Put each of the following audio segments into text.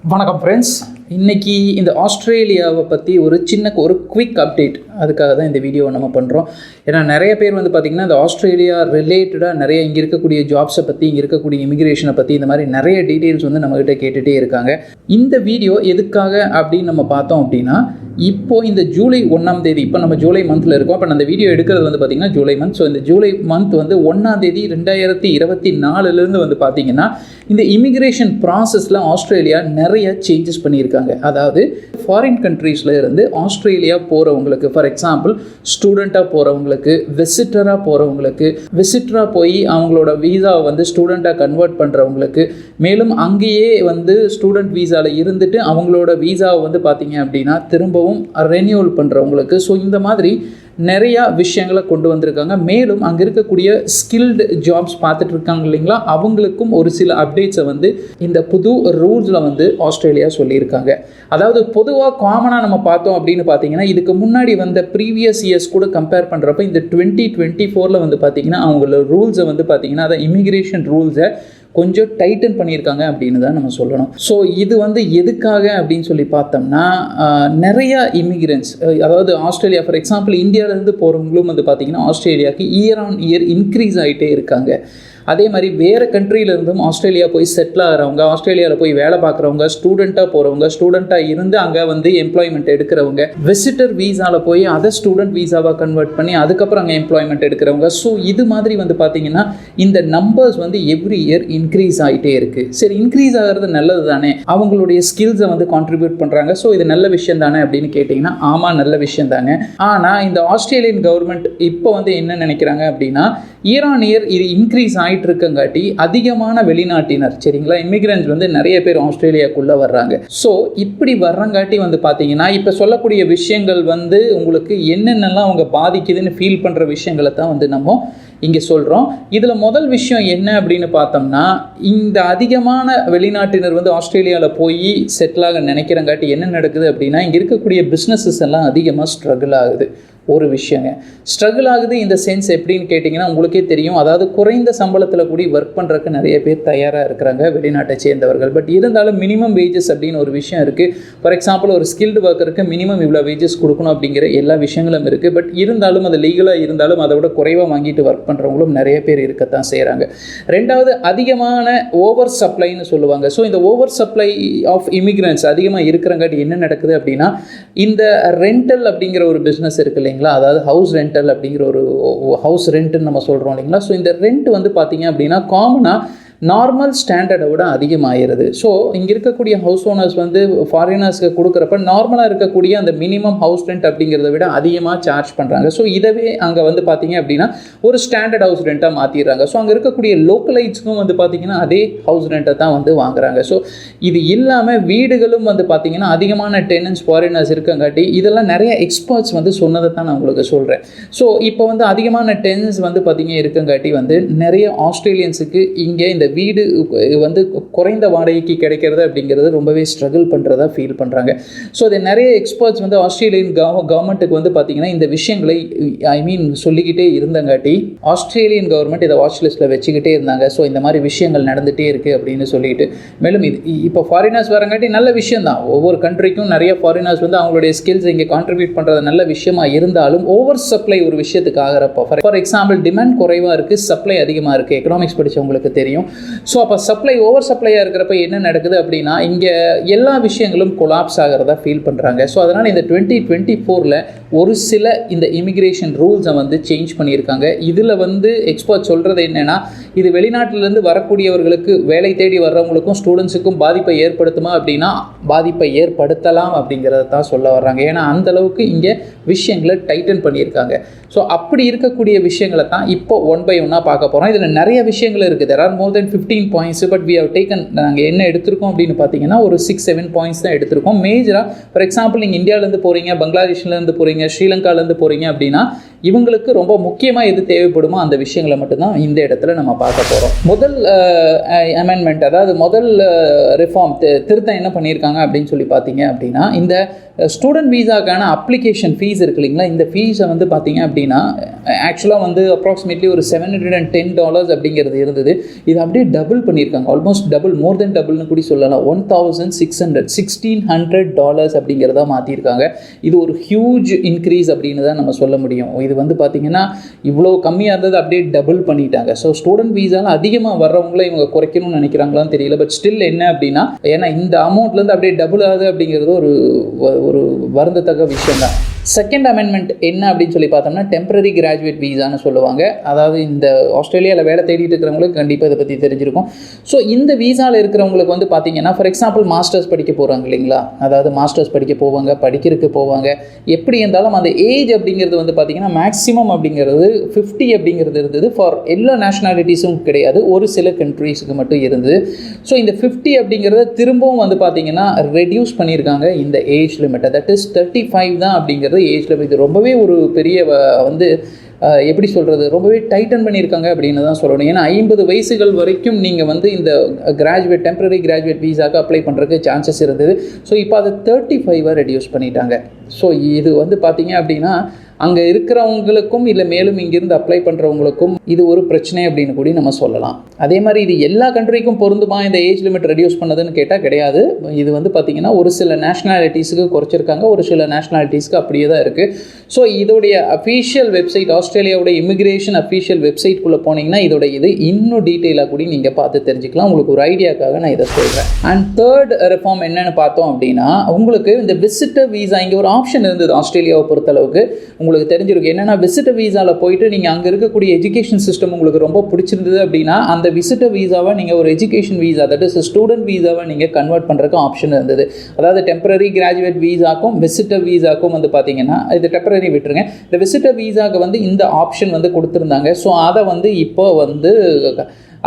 வணக்கம் ஃப்ரெண்ட்ஸ். இன்றைக்கி இந்த ஆஸ்திரேலியாவை பற்றி ஒரு குவிக் அப்டேட், அதுக்காக தான் இந்த வீடியோவை நம்ம பண்ணுறோம். ஏன்னா நிறைய பேர் பார்த்திங்கன்னா இந்த ஆஸ்திரேலியா ரிலேட்டடாக நிறைய இங்கே இருக்கக்கூடிய ஜாப்ஸை பற்றி, இங்கே இருக்கக்கூடிய இமிக்ரேஷனை பற்றி இந்த மாதிரி நிறைய டீட்டெயில்ஸ் நம்மக்கிட்ட கேட்டுகிட்டே இருக்காங்க. இந்த வீடியோ எதுக்காக அப்படின்னு நம்ம பார்த்தோம் அப்படின்னா, இப்போது இந்த ஜூலை 1ஆம் தேதி, இப்போ நம்ம ஜூலை மந்தில் இருக்கோம். இப்போ அந்த வீடியோ எடுக்கிறது பார்த்திங்கன்னா ஜூலை மந்த். ஸோ இந்த ஜூலை மந்த் 1ஆம் தேதி 2024 பார்த்திங்கன்னா இந்த இமிக்ரேஷன் ப்ராசஸில் ஆஸ்திரேலியா நிறைய சேஞ்சஸ் பண்ணியிருக்காங்க. அதாவது ஃபாரின் கண்ட்ரீஸில் இருந்து ஆஸ்திரேலியா போகிறவங்களுக்கு, ஃபார் எக்ஸாம்பிள் ஸ்டூடெண்ட்டாக போகிறவங்களுக்கு, விசிட்டராக போய் அவங்களோட வீசாவை ஸ்டூடெண்ட்டாக கன்வெர்ட் பண்ணுறவங்களுக்கு, மேலும் அங்கேயே ஸ்டூடெண்ட் வீசாவில் இருந்துட்டு அவங்களோட வீசாவை பார்த்திங்க அப்படின்னா திரும்பவும் ரெனியூவல் பண்ணுறவங்களுக்கு. ஸோ இந்த மாதிரி நிறையா விஷயங்களை கொண்டு வந்திருக்காங்க. மேலும் அங்கே இருக்கக்கூடிய ஸ்கில்டு ஜாப்ஸ் பார்த்துட்டு இருக்காங்க இல்லைங்களா, அவங்களுக்கும் ஒரு சில அப்டேட்ஸை இந்த புது ரூல்ஸில் ஆஸ்திரேலியா சொல்லியிருக்காங்க. அதாவது பொதுவாக காமனாக நம்ம பார்த்தோம் அப்படின்னு பார்த்தீங்கன்னா, இதுக்கு முன்னாடி ப்ரீவியஸ் இயர்ஸ் கூட கம்பேர் பண்ணுறப்ப இந்த 2024 பார்த்தீங்கன்னா அவங்களோட ரூல்ஸை பார்த்தீங்கன்னா அதை இமிக்ரேஷன் ரூல்ஸை கொஞ்சம் டைட்டன் பண்ணியிருக்காங்க அப்படின்னு தான் நம்ம சொல்லணும். ஸோ இது எதுக்காக அப்படின்னு சொல்லி பார்த்தோம்னா, நிறையா இமிக்ரெண்ட்ஸ், அதாவது ஆஸ்திரேலியா ஃபார் எக்ஸாம்பிள் இந்தியாவிலேருந்து போகிறவங்களும் பார்த்திங்கன்னா ஆஸ்திரேலியாவுக்கு இயர் ஆன் இயர் இன்க்ரீஸ் ஆகிட்டே இருக்காங்க. அதே மாதிரி வேறு கண்ட்ரியிலேருந்தும் ஆஸ்திரேலியா போய் செட்டில் ஆகிறவங்க, ஆஸ்திரேலியாவில் போய் வேலை பார்க்குறவங்க, ஸ்டூடெண்ட்டாக இருந்து அங்கே எம்ப்ளாய்மெண்ட் எடுக்கிறவங்க, விசிட்டர் வீசாவில் போய் அதை ஸ்டூடெண்ட் வீசாவாக கன்வெர்ட் பண்ணி அதுக்கப்புறம் அங்கே எம்ப்ளாய்மெண்ட் எடுக்கிறவங்க. ஸோ இது மாதிரி பார்த்திங்கன்னா இந்த நம்பர்ஸ் எவ்ரி இயர் இன்க்ரீஸ் ஆகிட்டே இருக்குது. சரி, இன்க்ரீஸ் ஆகிறது நல்லது தானே, அவங்களுடைய ஸ்கில்ஸை கான்ட்ரிபியூட் பண்ணுறாங்க. ஸோ இது நல்ல விஷயம் தானே அப்படின்னு கேட்டிங்கன்னா, ஆமாம் நல்ல விஷயம் தாங்க. ஆனால் இந்த ஆஸ்திரேலியன் கவர்மெண்ட் இப்போ என்ன நினைக்கிறாங்க அப்படின்னா, இயர் ஆன் இயர் இது இன்க்ரீஸ் ஆகிட்டு இருக்கங்காட்டி அதிகமான வெளிநாட்டினர், சரிங்களா, இமிகிரண்ட்ஸ் நிறைய பேர் ஆஸ்திரேலியாக்குள்ளே வர்றாங்க. ஸோ இப்படி வர்றங்காட்டி பார்த்தீங்கன்னா இப்போ சொல்லக்கூடிய விஷயங்கள் உங்களுக்கு என்னென்னலாம் அவங்க பாதிக்குதுன்னு ஃபீல் பண்ணுற விஷயங்களை தான் நம்ம இங்கே சொல்கிறோம். இதில் முதல் விஷயம் என்ன அப்படின்னு பார்த்தோம்னா, இந்த அதிகமான வெளிநாட்டினர் ஆஸ்திரேலியாவில் போய் செட்டிலாக நினைக்கிறங்காட்டி என்ன நடக்குது அப்படின்னா, இங்கே இருக்கக்கூடிய பிஸ்னஸஸ் எல்லாம் அதிகமாக ஸ்ட்ரகிள் ஆகுது. ஒரு விஷயங்க ஸ்ட்ரகிள் ஆகுது. இந்த சென்ஸ் எப்படின்னு கேட்டிங்கன்னா உங்களுக்கே தெரியும். அதாவது குறைந்த சம்பளத்தில் கூடி ஒர்க் பண்ணுறதுக்கு நிறைய பேர் தயாராக இருக்கிறாங்க, வெளிநாட்டை சேர்ந்தவர்கள். பட் இருந்தாலும் மினிமம் வேஜஸ் அப்படின்னு ஒரு விஷயம் இருக்குது. ஃபார் எக்ஸாம்பிள் ஒரு ஸ்கில்டு ஒர்க்கருக்கு மினிமம் இவ்வளோ வேஜஸ் கொடுக்கணும் அப்படிங்கிற எல்லா விஷயங்களும் இருக்குது. பட் இருந்தாலும் அது லீகலாக இருந்தாலும் அதை விட குறைவாக வாங்கிட்டு ஒர்க் பண்ணுறவங்களும் நிறைய பேர் இருக்கத்தான் செய்கிறாங்க. ரெண்டாவது, அதிகமான ஓவர் சப்ளைன்னு சொல்லுவாங்க. ஸோ இந்த ஓவர் சப்ளை ஆஃப் இமிக்ரெண்ட்ஸ் அதிகமாக இருக்கிறங்காட்டி என்ன நடக்குது அப்படின்னா, இந்த ரெண்டல் அப்படிங்கிற ஒரு பிஸ்னஸ் இருக்குது இல்லைங்களா, அதாவது ஹவுஸ் ரெண்டல் அப்படிங்கிற ஒரு ஹவுஸ் ரெண்ட்டுன்னு நம்ம சொல்கிறோம் இல்லைங்களா. ஸோ இந்த ரெண்ட் பார்த்தீங்க அப்படின்னா காமனாக நார்மல் ஸ்டாண்டர்டை விட அதிகமாகிடுது. ஸோ இங்கே இருக்கக்கூடிய ஹவுஸ் ஓனர்ஸ் ஃபாரினர்ஸ்க்கு கொடுக்குறப்ப நார்மலாக இருக்கக்கூடிய அந்த மினிமம் ஹவுஸ் ரெண்ட் அப்படிங்கிறத விட அதிகமாக சார்ஜ் பண்ணுறாங்க. ஸோ இதவே அங்கே பார்த்தீங்க அப்படின்னா ஒரு ஸ்டாண்டர்ட் ஹவுஸ் ரெண்ட்டாக மாற்றிடுறாங்க. ஸோ அங்கே இருக்கக்கூடிய லோக்கலைட்ஸ்க்கும் பார்த்தீங்கன்னா அதே ஹவுஸ் ரெண்ட்டை தான் வாங்குறாங்க. ஸோ இது இல்லாமல் வீடுகளும் பார்த்தீங்கன்னா அதிகமான டெனன்ட்ஸ் ஃபாரினர்ஸ் இருக்கங்காட்டி இதெல்லாம் நிறைய எக்ஸ்பர்ட்ஸ் சொன்னதை தான் நான் உங்களுக்கு சொல்கிறேன். ஸோ இப்போ அதிகமான டெனன்ட்ஸ் பார்த்தீங்க இருக்கங்காட்டி நிறைய ஆஸ்திரேலியன்ஸுக்கு இங்கே இந்த வீடு குறைந்த வாடகைக்கு கிடைக்கிறது அப்படிங்கிறது ரொம்பவே ஸ்ட்ரகிள் பண்ணுறதா ஃபீல் பண்ணுறாங்க. ஸோ அதை நிறைய எக்ஸ்பர்ட்ஸ் ஆஸ்திரேலியன் கவர்மெண்ட்டுக்கு பார்த்தீங்கன்னா இந்த விஷயங்களை சொல்லிக்கிட்டே இருந்தங்காட்டி ஆஸ்திரேலியன் கவர்மெண்ட் இதை வாட்ச் லிஸ்ட்டில் வச்சுக்கிட்டே இருந்தாங்க. ஸோ இந்த மாதிரி விஷயங்கள் நடந்துகிட்டே இருக்குது அப்படின்னு சொல்லிட்டு, மேலும் இது இப்போ ஃபாரினர்ஸ் வரங்காட்டி நல்ல விஷயம் தான். ஒவ்வொரு கண்ட்ரிக்கும் நிறைய ஃபாரினர்ஸ் அவங்களுடைய ஸ்கில்ஸ் இங்கே கான்ட்ரிபியூட் பண்ணுறது நல்ல விஷயமா இருந்தாலும் ஓவர் சப்ளை ஒரு விஷயத்துக்கு ஆகிறப்போ, ஃபார் எக்ஸாம்பிள் டிமாண்ட் குறைவாக இருக்குது, சப்ளை அதிகமாக இருக்குது. எக்கனாமிக்ஸ் படித்தவங்களுக்கு தெரியும். ஸோ அப்போ சப்ளை ஓவர் சப்ளையாக இருக்கிறப்ப என்ன நடக்குது அப்படின்னா, இங்கே எல்லா விஷயங்களும் கொலாப்ஸ் ஆகிறதா ஃபீல் பண்ணுறாங்க. ஸோ அதனால் இந்த 2024 ஒரு சில இந்த இமிக்ரேஷன் ரூல்ஸை சேஞ்ச் பண்ணியிருக்காங்க. இதில் எக்ஸ்பர்ட் சொல்கிறது என்னென்னா, இது வெளிநாட்டிலேருந்து வரக்கூடியவர்களுக்கு, வேலை தேடி வர்றவங்களுக்கும் ஸ்டூடெண்ட்ஸுக்கும் பாதிப்பை ஏற்படுத்துமா அப்படின்னா பாதிப்பை ஏற்படுத்தலாம் அப்படிங்கிறத தான் சொல்ல வர்றாங்க. ஏன்னா அந்தளவுக்கு இங்கே விஷயங்களை டைட்டன் பண்ணியிருக்காங்க. ஸோ அப்படி இருக்கக்கூடிய விஷயங்களை தான் இப்போ ஒன் பை ஒன்னாக பார்க்க போகிறோம். இதில் நிறைய விஷயங்கள் இருக்குது. there are more than 15 points, but we have taken, நாங்கள் என்ன எடுத்திருக்கோம் அப்படின்னு பார்த்தீங்கன்னா ஒரு 6-7 பாயிண்ட்ஸ் தான் எடுத்திருக்கோம். மேஜராக ஃபார் எக்ஸாம்பிள் நீங்கள் இந்தியாவிலேருந்து போகிறீங்க, பங்களாதேஷ்லேருந்து போகிறீங்க, ஸ்ரீலங்காலேருந்து போகிறீங்க அப்படின்னா இவங்களுக்கு ரொம்ப முக்கியமாக எது தேவைப்படுமோ அந்த விஷயங்களை மட்டும்தான் இந்த இடத்துல நம்ம பார்க்க போகிறோம். முதல் அமெண்ட்மெண்ட், அதாவது முதல் ரிஃபார்ம் திருத்தம் என்ன பண்ணியிருக்காங்க பண்ணியிருக்காங்க அப்படின்னு சொல்லி பார்த்தீங்க அப்படின்னா, இந்த ஸ்டூடெண்ட் வீசாக்கான அப்ளிகேஷன் ஃபீஸ் இருக்கு இல்லைங்களா, இந்த ஃபீஸை வந்து பார்த்தீங்க அப்படின்னா ஆக்சுவலாக வந்து அப்ராக்சிமேட்லி ஒரு $710 அப்படிங்கிறது இருந்தது. இது அப்படியே டபுள் பண்ணியிருக்காங்க, ஆல்மோஸ்ட் டபுள், மோர் தென் டபுள்னு கூட சொல்லலாம். $1,600 அப்படிங்கிறதா மாற்றிருக்காங்க. இது ஒரு ஹியூஜ் இன்க்ரீஸ் அப்படின்னு தான் நம்ம சொல்ல முடியும். இது வந்து பார்த்தீங்கன்னா இவ்வளோ கம்மியாக இருந்தது அப்படியே டபுள் பண்ணிட்டாங்க. ஸோ ஸ்டூடெண்ட் வீசாவில் அதிகமாக வர்றவங்கள இவங்க குறைக்கணும்னு நினைக்கிறாங்களான்னு தெரியல. பட் ஸ்டில் என்ன அப்படின்னா, ஏன்னா இந்த அமௌண்ட்லேருந்து அப்படியே டபுள் ஆகுது அப்படிங்கிறது ஒரு வருந்தத்தக்க விஷயம் தான். செகண்ட் அமெண்ட்மெண்ட் என்ன அப்படின்னு சொல்லி பார்த்தோம்னா, டெம்பரரி கிராஜுவேட் வீசான்னு சொல்லுவாங்க. அதாவது இந்த ஆஸ்திரேலியாவில் வேலை தேடிட்டு இருக்கிறவங்களுக்கு கண்டிப்பாக இதை பற்றி தெரிஞ்சிருக்கும். ஸோ இந்த வீசாவில் இருக்கிறவங்களுக்கு வந்து பார்த்தீங்கன்னா, ஃபார் எக்ஸாம்பிள் மாஸ்டர்ஸ் படிக்க போகிறாங்க இல்லைங்களா, அதாவது மாஸ்டர்ஸ் படிக்க போவாங்க, படிக்கிறதுக்கு போவாங்க. எப்படி இருந்தாலும் அந்த ஏஜ் அப்படிங்கிறது வந்து பார்த்தீங்கன்னா மேக்ஸிமம் அப்படிங்கிறது 50 அப்படிங்கிறது இருந்தது. ஃபார் எல்லா நேஷனாலிட்டிஸும் கிடையாது, ஒரு சில கண்ட்ரீஸுக்கு மட்டும் இருந்தது. ஸோ இந்த 50 அப்படிங்கிறத திரும்பவும் வந்து பார்த்தீங்கன்னா ரெடியூஸ் பண்ணியிருக்காங்க இந்த ஏஜ் லிமிட்டை. தட் இஸ் 35 தான் அப்படிங்கிறது ஏஜ் லிமிட். இது ரொம்பவே ஒரு பெரிய வந்து எப்படி சொல்கிறது, ரொம்பவே டைட்டன் பண்ணியிருக்காங்க அப்படின்னு தான் சொல்லணும். ஏன்னா 50 வயசுகள் வரைக்கும் நீங்கள் வந்து இந்த டெம்பரரி கிராஜுவேட் வீசாக்கு அப்ளை பண்ணுறதுக்கு சான்சஸ் இருந்தது. ஸோ இப்போ அதை 35 ரெடியூஸ் பண்ணிட்டாங்க. ஸோ இது வந்து பார்த்தீங்க அப்படின்னா அங்கே இருக்கிறவங்களுக்கும் இல்லை மேலும் இங்கிருந்து அப்ளை பண்ணுறவங்களுக்கும் இது ஒரு பிரச்சனை அப்படின்னு கூட நம்ம சொல்லலாம். அதே மாதிரி இது எல்லா கண்ட்ரிக்கும் பொருந்துமா இந்த ஏஜ் லிமிட் ரெடியூஸ் பண்ணதுன்னு கேட்டால் கிடையாது. இது வந்து பார்த்திங்கன்னா ஒரு சில நேஷ்னாலிட்டிஸுக்கு குறைச்சிருக்காங்க, ஒரு சில நேஷ்னாலிட்டிஸ்க்கு அப்படியே தான் இருக்குது. ஸோ இதோடைய அஃபீஷியல் வெப்சைட், ஆஸ்திரேலியாவோட இமிக்ரேஷன் அஃபீஷியல் வெப்சைட்குள்ளே போனீங்கன்னா இது இன்னும் டீட்டெயிலாக கூட நீங்கள் பார்த்து தெரிஞ்சுக்கலாம். உங்களுக்கு ஒரு ஐடியாக்காக நான் இதை சொல்கிறேன். அண்ட் தேர்ட் ரெஃபார்ம் என்னென்னு பார்த்தோம் அப்படின்னா, உங்களுக்கு இந்த விசிட்டர் வீசா இங்கே ஒரு ஆப்ஷன் இருந்தது ஆஸ்திரேலியாவை பொறுத்தளவுக்கு. உங்களுக்கு தெரிஞ்சிருக்கு என்னென்னா, விசிட்டர் வீசாவில் போயிட்டு நீங்கள் அங்கே இருக்கக்கூடிய எஜுகேஷன் சிஸ்டம் உங்களுக்கு ரொம்ப பிடிச்சிருந்தது அப்படின்னா அந்த விசிட்டர் வீசாவை நீங்கள் ஒரு education visa, that is student வீசாவை நீங்கள் கன்வெர்ட் பண்ணுறதுக்கு ஆப்ஷன் இருந்தது. அதாவது டெம்பரரி கிராஜுவேட் வீசாக்கும் விசிட்டர் வீசாக்கும் வந்து பார்த்தீங்கன்னா, இது டெம்பரரி விட்டுருங்க, இந்த விசிட்டர் வீசாவுக்கு வந்து இந்த ஆப்ஷன் வந்து கொடுத்துருந்தாங்க. ஸோ அதை வந்து இப்போ வந்து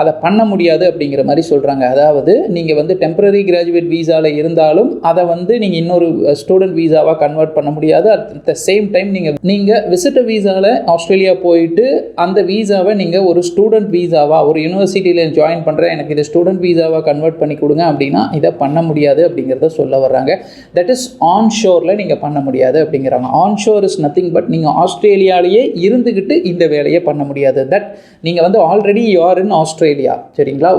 அதை பண்ண முடியாது அப்படிங்கிற மாதிரி சொல்கிறாங்க. அதாவது நீங்கள் வந்து டெம்பரரி கிராஜுவேட் வீசாவில் இருந்தாலும் அதை வந்து நீங்கள் இன்னொரு ஸ்டூடெண்ட் வீசாவாக கன்வெர்ட் பண்ண முடியாது. அட் த சேம் டைம் நீங்கள் விசிட்டர் வீசாவில் ஆஸ்திரேலியா போயிட்டு அந்த வீசாவை நீங்கள் ஒரு ஸ்டூடெண்ட் வீசாவாக ஒரு யூனிவர்சிட்டியில் ஜாயின் பண்ணுறேன், எனக்கு இது ஸ்டூடெண்ட் வீசாவாக கன்வெர்ட் பண்ணி கொடுங்க அப்படின்னா இதை பண்ண முடியாது அப்படிங்கிறத சொல்ல வர்றாங்க. தட் இஸ் ஆன் ஷோரில் நீங்கள் பண்ண முடியாது அப்படிங்கிறாங்க. On sure is nothing but நீங்கள் ஆஸ்திரேலியாலேயே இருந்துக்கிட்டு இந்த வேலையை பண்ண முடியாது. தட் நீங்கள் வந்து ஆல்ரெடி யூஆர் இன் ஆஸ்திரேலியா, சரிங்களா,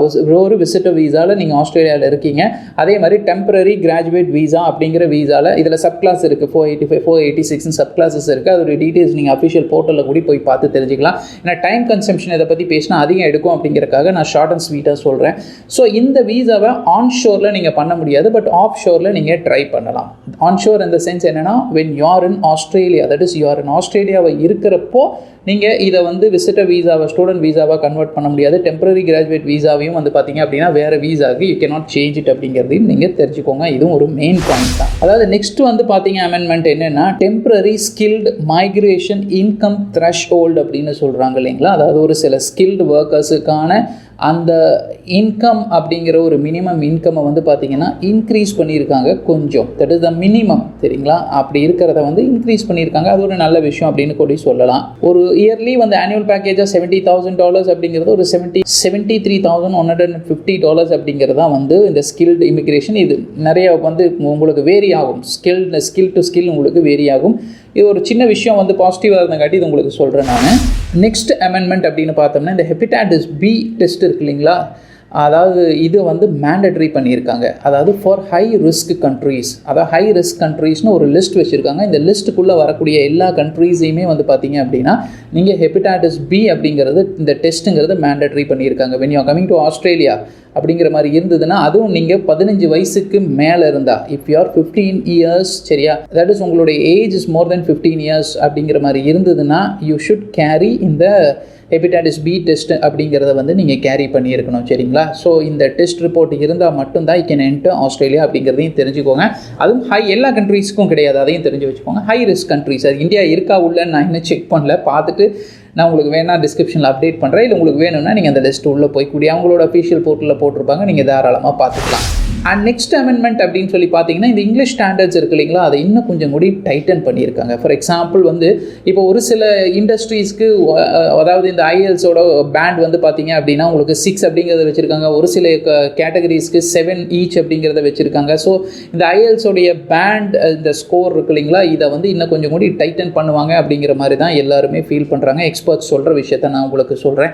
ஒரு விசிட்டர் வீசாவில் நீங்கள் ஆஸ்திரேலியாவில் இருக்கீங்க. அதே மாதிரி டெம்பரரி கிராஜுவேட் வீசா அப்படிங்கிற வீசாவில் இதில் சப் கிளாஸ் இருக்குது, 485 486 சப் கிளாஸஸ் இருக்குது. அதோடைய டீட்டெயில்ஸ் நீங்கள் அஃபிஷியல் போர்ட்டலில் கூட போய் பார்த்து தெரிஞ்சுக்கலாம். ஏன்னா டைம் கன்சம்ஷன் இதை பற்றி பேசினா அதிகம் எடுக்கும் அப்படிங்கிறக்காக நான் ஷார்ட் அண்ட் ஸ்வீட்டாக சொல்கிறேன். ஸோ இந்த வீசாவை ஆன் ஷோரில் நீங்கள் பண்ண முடியாது, பட் ஆஃப் ஷோரில் நீங்கள் ட்ரை பண்ணலாம். ஆன் ஷோர் இந்த சென்ஸ் என்னென்னா, when you are in Australia, that is you are in ஆஸ்திரேலியாவை இருக்கிறப்போ நீங்கள் இதை வந்து விசிட்டர் வீசாவை ஸ்டூடெண்ட் வீசாவாக கன்வெர்ட் பண்ண முடியாது. டெம்பரரி கிராஜுவேட் வீசாவையும் வந்து பார்த்தீங்க அப்படின்னா வேறு வீசாவுக்கு யூ கேனாட் சேஞ்ச் இட் அப்படிங்கிறதையும் நீங்கள் தெரிஞ்சுக்கோங்க. இதுவும் ஒரு மெயின் பாயிண்ட் தான். அதாவது நெக்ஸ்ட் வந்து பார்த்தீங்க அமெண்ட்மெண்ட் என்னென்னா, temporary skilled migration income threshold அப்படின்னு சொல்கிறாங்க இல்லைங்களா. அதாவது ஒரு சில ஸ்கில்டு ஒர்க்கர்ஸுக்கான அந்த இன்கம் அப்படிங்கிற ஒரு மினிமம் இன்கம்மை வந்து பார்த்திங்கன்னா இன்க்ரீஸ் பண்ணியிருக்காங்க கொஞ்சம். தட் இஸ் த மினிமம், சரிங்களா. அப்படி இருக்கிறத வந்து இன்க்ரீஸ் பண்ணியிருக்காங்க. அது ஒரு நல்ல விஷயம் அப்படின்னு கூட சொல்லலாம். ஒரு இயர்லி வந்து ஆனுவல் பேக்கேஜாக $70,000 அப்படிங்கிறது ஒரு $73,150 அப்படிங்கிறதா வந்து இந்த ஸ்கில்டு இமிக்ரேஷன். இது நிறைய வந்து உங்களுக்கு வேரி ஆகும், ஸ்கில் டு ஸ்கில் உங்களுக்கு வேரி ஆகும். இது ஒரு சின்ன விஷயம் வந்து பாசிட்டிவாக இருந்தங்காட்டி இது உங்களுக்கு சொல்கிறேன் நான். நெக்ஸ்ட் அமெண்ட்மெண்ட் அப்படின்னு பார்த்தோம்னா, இந்த ஹெப்படைட்டிஸ் பி டெஸ்ட் இருக்கு இல்லைங்களா, அதாவது இது வந்து மேண்டட்ரி பண்ணியிருக்காங்க. அதாவது ஃபார் ஹை ரிஸ்க் கண்ட்ரீஸ், அதாவது ஹை ரிஸ்க் கண்ட்ரீஸ்னு ஒரு லிஸ்ட் வச்சுருக்காங்க. இந்த லிஸ்ட்டுக்குள்ளே வரக்கூடிய எல்லா கண்ட்ரீஸையுமே வந்து பார்த்தீங்க அப்படின்னா நீங்கள் ஹெப்படைட்டிஸ் பி அப்படிங்கிறது இந்த டெஸ்ட்டுங்கிறது மேண்டட்ரி பண்ணியிருக்காங்க. When you are coming to Australia அப்படிங்கிற மாதிரி இருந்ததுன்னா, அதுவும் நீங்கள் 15 வயசுக்கு மேலே இருந்தால், இஃப் யூ ஆர் 15 இயர்ஸ், சரியா, தட் இஸ் உங்களுடைய age is more then 15 years அப்படிங்கிற மாதிரி இருந்ததுன்னா யூ ஷுட் கேரி இந்த ஹெப்படைட்டிஸ் பி டெஸ்ட் அப்படிங்கிறத வந்து நீங்கள் கேரி பண்ணியிருக்கணும், சரிங்களா. ஸோ இந்த டெஸ்ட் ரிப்போர்ட் இருந்தால் மட்டும்தான் யூ கேன் என்டர் ஆஸ்திரேலியா அப்படிங்கிறதையும் தெரிஞ்சுக்கோங்க. அதுவும் எல்லா கண்ட்ரீஸ்க்கும் கிடையாது, அதையும் தெரிஞ்சு வச்சுக்கோங்க. ஹை ரிஸ்க் கண்ட்ரீஸ், அது இந்தியா இருக்கா உள்ள நான் இன்னும் செக் பண்ணல, பார்த்துட்டு நான் உங்களுக்கு வேணா டிஸ்கிரிப்ஷனில் அப்டேட் பண்ணுறேன். இல்லை உங்களுக்கு வேணும்னா நீங்கள் அந்த லிஸ்ட் உள்ளே போய் கூடிய அவங்களோட அஃபிஷியல் போர்ட்டலில் போட்டிருப்பாங்க, நீங்கள் தாராளமாக பார்த்துக்கலாம். அண்ட் நெக்ஸ்ட் அமெண்ட்மெண்ட் அப்படின்னு சொல்லி பார்த்தீங்கன்னா இந்த இங்கிலீஷ் ஸ்டாண்டர்ட்ஸ் இருக்கு இல்லைங்களா, அதை இன்னும் கொஞ்சம் கூடி டைட்டன் பண்ணியிருக்காங்க. ஃபார் எக்ஸாம்பிள் வந்து இப்போ ஒரு சில இண்டஸ்ட்ரீஸ்க்கு அதாவது இந்த ஐஎல்ஸோட பேண்ட் வந்து பார்த்தீங்க அப்படின்னா உங்களுக்கு 6 அப்படிங்கிறத வச்சுருக்காங்க. ஒரு சில கேட்டகரிஸ்க்கு 7 ஈச் அப்படிங்கிறத வச்சுருக்காங்க. ஸோ இந்த ஐஎல்ஸோடைய பேண்ட் இந்த ஸ்கோர் இருக்கு இல்லைங்களா, இதை வந்து இன்னும் கொஞ்சம் கூடி டைட்டன் பண்ணுவாங்க அப்படிங்கிற மாதிரி தான் எல்லாருமே ஃபீல் பண்ணுறாங்க. எக்ஸ்பர்ட்ஸ் சொல்கிற விஷயத்த நான் உங்களுக்கு சொல்கிறேன்.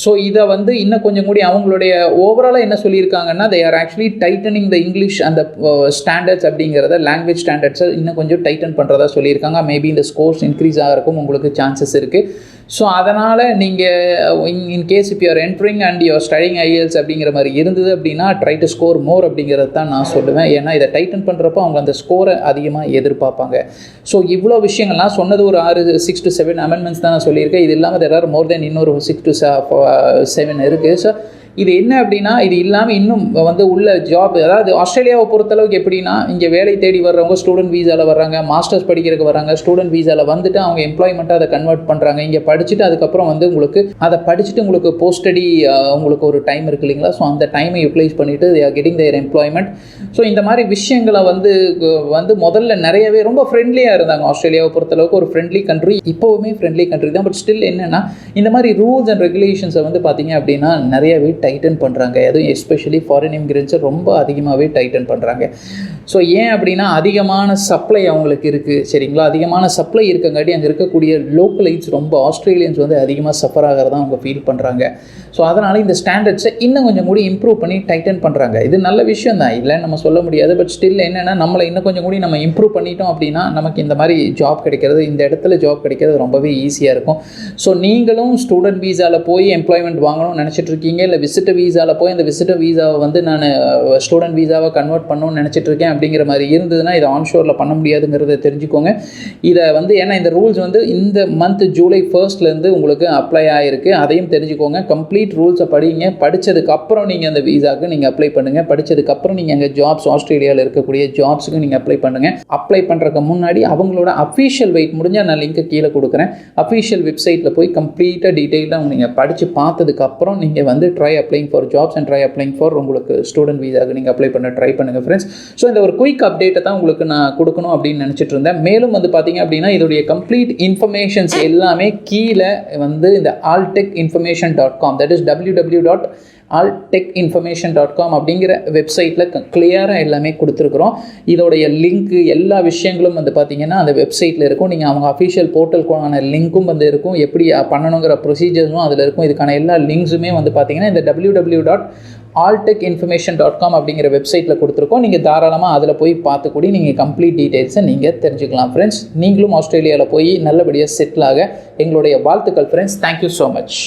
ஸோ இதை வந்து இன்னும் கொஞ்சம் கூடி அவங்களுடைய ஓவராலாக என்ன சொல்லியிருக்காங்கன்னா, they are actually tightening the English அந்த ஸ்டாண்டர்ட்ஸ் அப்படிங்கிறத லாங்குவேஜ் ஸ்டாண்டர்ட்ஸை இன்னும் கொஞ்சம் டைட்டன் பண்ணுறதா சொல்லியிருக்காங்க. மேபி இந்த ஸ்கோர்ஸ் இன்க்ரீஸ் ஆகிறதுக்கும் உங்களுக்கு சான்சஸ் இருக்குது. ஸோ அதனால் நீங்கள் in case if you're entering and you're studying IELTS அப்படிங்கிற மாதிரி இருந்தது அப்படின்னா ட்ரை டு ஸ்கோர் மோர் அப்படிங்கிறது தான் நான் சொல்லுவேன். ஏன்னா இதை டைட்டன் பண்ணுறப்போ அவங்க அந்த ஸ்கோரை அதிகமாக எதிர்பார்ப்பாங்க. ஸோ இவ்வளோ விஷயங்கள்லாம் சொன்னது ஒரு 6 to 7 அமெண்ட்மெண்ட்ஸ் தான் நான் சொல்லியிருக்கேன். இது இல்லாமல் there are more than இன்னொரு 6 to 7 இருக்குது. ஸோ இது என்ன அப்படின்னா, இது இல்லாமல் இன்னும் வந்து உள்ள ஜாப், அதாவது ஆஸ்திரேலியாவை பொறுத்தளவுக்கு எப்படின்னா, இங்கே வேலை தேடி வர்றவங்க ஸ்டூடெண்ட் வீசாவில் வர்றாங்க, மாஸ்டர்ஸ் படிக்கிறதுக்கு வர்றாங்க, ஸ்டூடெண்ட் வீசாவில் வந்துட்டு அவங்க எம்ப்ளாய்மெண்ட்டாக அதை கன்வெர்ட் பண்ணுறாங்க. இங்கே படிச்சுட்டு அதுக்கப்புறம் வந்து உங்களுக்கு அதை படிச்சுட்டு உங்களுக்கு போஸ்ட் ஸ்டடி உங்களுக்கு ஒரு டைம் இருக்குது இல்லைங்களா, ஸோ அந்த டைமை யூட்டிலைஸ் பண்ணிவிட்டு they are getting their employment. So இந்த மாதிரி விஷயங்களை வந்து முதல்ல நிறையவே ரொம்ப ஃப்ரெண்ட்லியாக இருந்தாங்க. ஆஸ்திரேலியாவை பொறுத்தளவுக்கு ஒரு ஃப்ரெண்ட்லி கண்ட்ரி, இப்போவுமே ஃப்ரெண்ட்லி கண்ட்ரி தான். பட் ஸ்டில் என்னென்னா இந்த மாதிரி ரூல்ஸ் அண்ட் ரெகுலேஷன்ஸை வந்து பார்த்தீங்க அப்படின்னா நிறையவே டைட்டன் பண்ணுறாங்க. அதுவும் எஸ்பெஷலி ஃபாரின் இமிகிரன்ஸை ரொம்ப அதிகமாகவே டைட்டன் பண்ணுறாங்க. ஸோ ஏன் அப்படின்னா அதிகமான சப்ளை அவங்களுக்கு இருக்குது சரிங்களா. அதிகமான சப்ளை இருக்கங்காட்டி அங்கே இருக்கக்கூடிய லோக்கலைட்ஸ் ரொம்ப ஆஸ்திரேலியன்ஸ் வந்து அதிகமாக சஃபர் ஆகிறதா அவங்க ஃபீல் பண்ணுறாங்க. ஸோ அதனால் இந்த ஸ்டாண்டர்ட்ஸை இன்னும் கொஞ்சம் கூடி இம்ப்ரூவ் பண்ணி டைட்டன் பண்ணுறாங்க. இது நல்ல விஷயம் தான், இல்லைன்னு நம்ம சொல்ல முடியாது. பட் ஸ்டில் என்னென்னா நம்மளை இன்னும் கொஞ்சம் கூடி நம்ம இம்ப்ரூவ் பண்ணிட்டோம் அப்படின்னா நமக்கு இந்த மாதிரி ஜாப் கிடைக்கிறது, இந்த இடத்துல ஜாப் கிடைக்கிறது ரொம்பவே ஈஸியாக இருக்கும். ஸோ நீங்களும் ஸ்டூடெண்ட் வீசாவில் போய் எம்ப்ளாய்மெண்ட் வாங்கணும்னு நினச்சிட்டு இருக்கீங்க, இல்லை விசிட்டர் வீசாவில் போய் அந்த விசிட்டர் வீசாவை வந்து நான் ஸ்டூடெண்ட் வீசாவை கன்வெர்ட் பண்ணணும்னு நினச்சிட்டு இருக்கேன் அப்படிங்கிற மாதிரி இருந்ததுன்னா இதை ஆன்ஷோரில் பண்ண முடியாதுங்கிறத தெரிஞ்சுக்கோங்க. இதை வந்து ஏன்னா இந்த ரூல்ஸ் வந்து இந்த மந்த் ஜூலை 1 உங்களுக்கு அப்ளை ஆகிருக்கு, அதையும் தெரிஞ்சுக்கோங்க. கம்ப்ளீட் ரூல்ஸை படிங்க. படித்ததுக்கப்புறம் நீங்கள் அந்த வீசாவுக்கு நீங்கள் அப்ளை பண்ணுங்கள். படித்ததுக்கப்புறம் நீங்கள் அங்கே ஜாப்ஸ் ஆஸ்திரேலியாவில் இருக்கக்கூடிய ஜாப்ஸுக்கு நீங்கள் அப்ளை பண்ணுங்கள். அப்ளை பண்ணுறதுக்கு முன்னாடி அவங்களோட அஃபீஷியல் வெயிட் முடிஞ்சால் நான் லிங்க்கை கீழே கொடுக்குறேன். அஃபீஷியல் வெப்சைட்டில் போய் கம்ப்ளீட்டாக டீட்டெயிலாக நீங்கள் படித்து பார்த்ததுக்கப்புறம் நீங்கள் வந்து try அப்ளைங் for jobs and try அப்ளைங் for உங்களுக்கு ஸ்டூடெண்ட் வீசாவுக்கு நீங்கள் அப்ளை பண்ண ட்ரை பண்ணுங்கள் ஃப்ரெண்ட்ஸ். ஸோ இந்த ஒரு குயிக் அப்டேட்டை தான் உங்களுக்கு நான் கொடுக்கணும் அப்படின்னு நினச்சிட்டு இருந்தேன். மேலும் வந்து பார்த்தீங்க அப்படின்னா இதோடைய கம்ப்ளீட் இன்ஃபர்மேஷன்ஸ் எல்லாமே கீழே வந்து இந்த alltechinformation.com, that is www.alltechinformation.com அப்படிங்கிற வெப்சைட்டில் கிளியராக எல்லாமே கொடுத்துருக்குறோம். இதோடைய லிங்க்கு எல்லா விஷயங்களும் வந்து பார்த்தீங்கன்னா அந்த வெப்சைட்டில் இருக்கும். நீங்கள் அவங்க அஃபிஷியல் போர்ட்டலுக்கான லிங்க்கும் வந்து இருக்கும், எப்படி பண்ணணுங்கிற ப்ரொசீஜர்ஸும் அதில் இருக்கும். இதுக்கான எல்லா லிங்க்ஸுமே வந்து பார்த்தீங்கன்னா இந்த www.alltechinformation.com அப்படிங்கிற வெப்சைட்டில் கொடுத்துருக்கோம். நீங்கள் தாராளமாக அதில் போய் பார்த்துக்கூடி நீங்கள் கம்ப்ளீட் டீட்டெயில்ஸை நீங்கள் தெரிஞ்சுக்கலாம் ஃப்ரெண்ட்ஸ். நீங்களும் ஆஸ்திரேலியாவில் போய் நல்லபடியாக செட்டில் ஆக எங்களுடைய வாழ்த்துக்கள் ஃப்ரெண்ட்ஸ். Thank you so much.